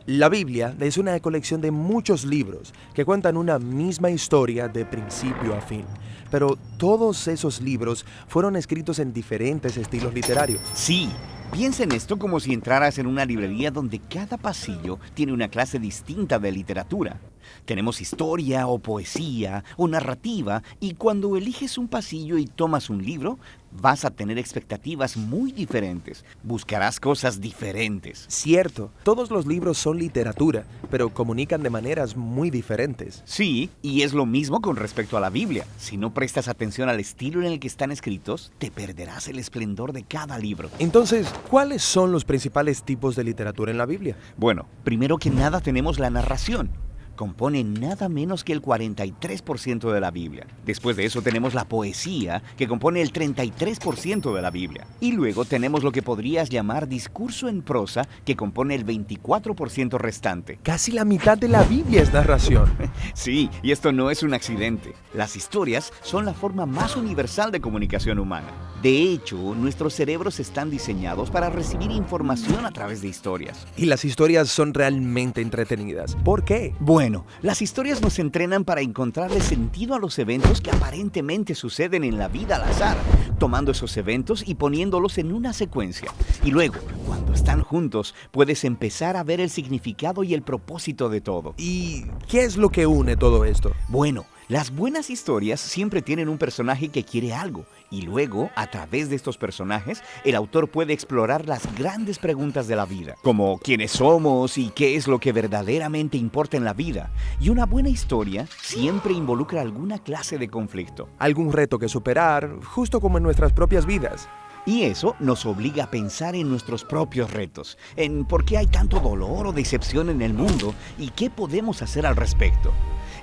La Biblia es una colección de muchos libros que cuentan una misma historia de principio a fin, pero todos esos libros fueron escritos en diferentes estilos literarios. Sí, piensa en esto como si entraras en una librería donde cada pasillo tiene una clase distinta de literatura. Tenemos historia o poesía o narrativa, y cuando eliges un pasillo y tomas un libro, vas a tener expectativas muy diferentes. Buscarás cosas diferentes. Cierto, todos los libros son literatura, pero comunican de maneras muy diferentes. Sí, y es lo mismo con respecto a la Biblia. Si no prestas atención al estilo en el que están escritos, te perderás el esplendor de cada libro. Entonces, ¿cuáles son los principales tipos de literatura en la Biblia? Bueno, primero que nada tenemos la narración. Compone nada menos que el 43% de la Biblia. Después de eso tenemos la poesía, que compone el 33% de la Biblia. Y luego tenemos lo que podrías llamar discurso en prosa, que compone el 24% restante. Casi la mitad de la Biblia es narración. Sí, y esto no es un accidente. Las historias son la forma más universal de comunicación humana. De hecho, nuestros cerebros están diseñados para recibir información a través de historias. Y las historias son realmente entretenidas. ¿Por qué? Bueno, las historias nos entrenan para encontrarle sentido a los eventos que aparentemente suceden en la vida al azar, tomando esos eventos y poniéndolos en una secuencia. Y luego, cuando están juntos, puedes empezar a ver el significado y el propósito de todo. ¿Y qué es lo que une todo esto? Bueno, las buenas historias siempre tienen un personaje que quiere algo, y luego, a través de estos personajes, el autor puede explorar las grandes preguntas de la vida, como quiénes somos y qué es lo que verdaderamente importa en la vida. Y una buena historia siempre involucra alguna clase de conflicto. Algún reto que superar, justo como en nuestras propias vidas. Y eso nos obliga a pensar en nuestros propios retos, en por qué hay tanto dolor o decepción en el mundo y qué podemos hacer al respecto.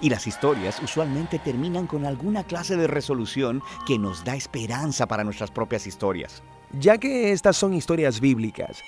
Y las historias usualmente terminan con alguna clase de resolución que nos da esperanza para nuestras propias historias. Ya que estas son historias bíblicas,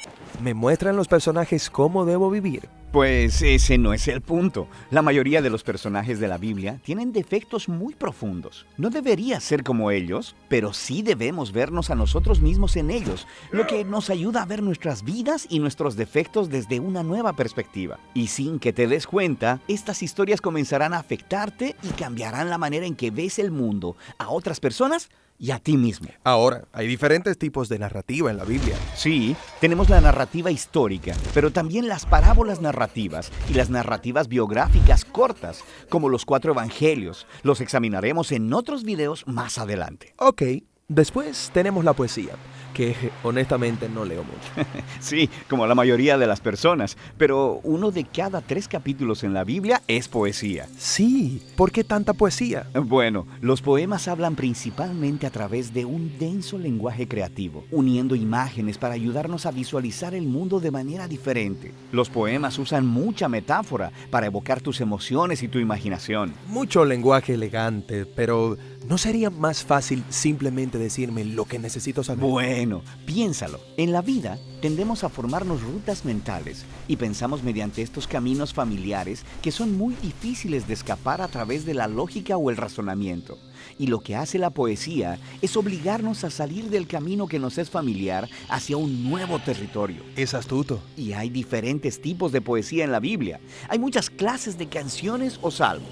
¿me muestran los personajes cómo debo vivir? Pues ese no es el punto. La mayoría de los personajes de la Biblia tienen defectos muy profundos. No debería ser como ellos, pero sí debemos vernos a nosotros mismos en ellos, lo que nos ayuda a ver nuestras vidas y nuestros defectos desde una nueva perspectiva. Y sin que te des cuenta, estas historias comenzarán a afectarte y cambiarán la manera en que ves el mundo, a otras personas y a ti mismo. Ahora, hay diferentes tipos de narrativa en la Biblia. Sí, tenemos la narrativa histórica, pero también las parábolas narrativas y las narrativas biográficas cortas, como los 4 evangelios. Los examinaremos en otros videos más adelante. Ok, después tenemos la poesía, que honestamente no leo mucho. Sí, como la mayoría de las personas, pero uno de cada 3 capítulos en la Biblia es poesía. Sí, ¿por qué tanta poesía? Bueno, los poemas hablan principalmente a través de un denso lenguaje creativo, uniendo imágenes para ayudarnos a visualizar el mundo de manera diferente. Los poemas usan mucha metáfora para evocar tus emociones y tu imaginación. Mucho lenguaje elegante, pero ¿no sería más fácil simplemente decirme lo que necesito saber? Bueno, piénsalo. En la vida tendemos a formarnos rutas mentales y pensamos mediante estos caminos familiares que son muy difíciles de escapar a través de la lógica o el razonamiento. Y lo que hace la poesía es obligarnos a salir del camino que nos es familiar hacia un nuevo territorio. Es astuto. Y hay diferentes tipos de poesía en la Biblia. Hay muchas clases de canciones o salmos.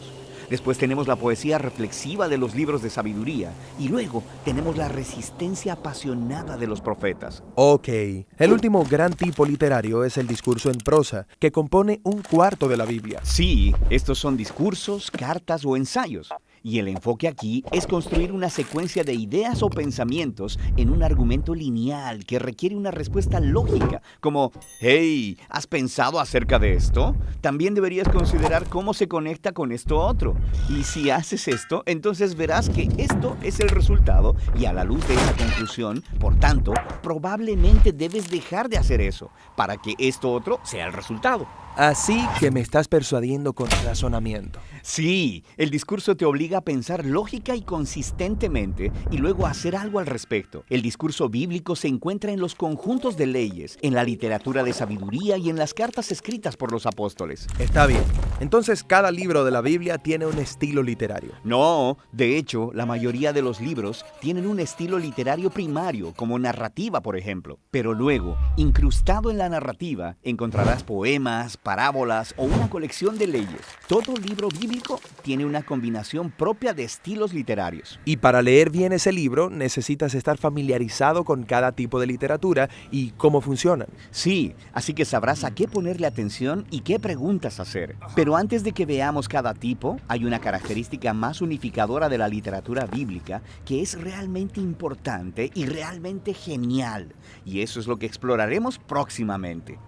Después tenemos la poesía reflexiva de los libros de sabiduría. Y luego tenemos la resistencia apasionada de los profetas. Ok, el último gran tipo literario es el discurso en prosa, que compone 1/4 de la Biblia. Sí, estos son discursos, cartas o ensayos. Y el enfoque aquí es construir una secuencia de ideas o pensamientos en un argumento lineal que requiere una respuesta lógica, como «Hey, ¿has pensado acerca de esto? También deberías considerar cómo se conecta con esto otro. Y si haces esto, entonces verás que esto es el resultado y a la luz de esa conclusión, por tanto, probablemente debes dejar de hacer eso para que esto otro sea el resultado». Así que me estás persuadiendo con razonamiento. Sí, el discurso te obliga obliga a pensar lógica y consistentemente y luego a hacer algo al respecto. El discurso bíblico se encuentra en los conjuntos de leyes, en la literatura de sabiduría y en las cartas escritas por los apóstoles. Está bien. Entonces, cada libro de la Biblia tiene un estilo literario. No, de hecho, la mayoría de los libros tienen un estilo literario primario, como narrativa, por ejemplo. Pero luego, incrustado en la narrativa, encontrarás poemas, parábolas o una colección de leyes. Todo libro bíblico tiene una combinación propia de estilos literarios. Y para leer bien ese libro, necesitas estar familiarizado con cada tipo de literatura y cómo funcionan. Sí, así que sabrás a qué ponerle atención y qué preguntas hacer. Pero antes de que veamos cada tipo, hay una característica más unificadora de la literatura bíblica que es realmente importante y realmente genial. Y eso es lo que exploraremos próximamente.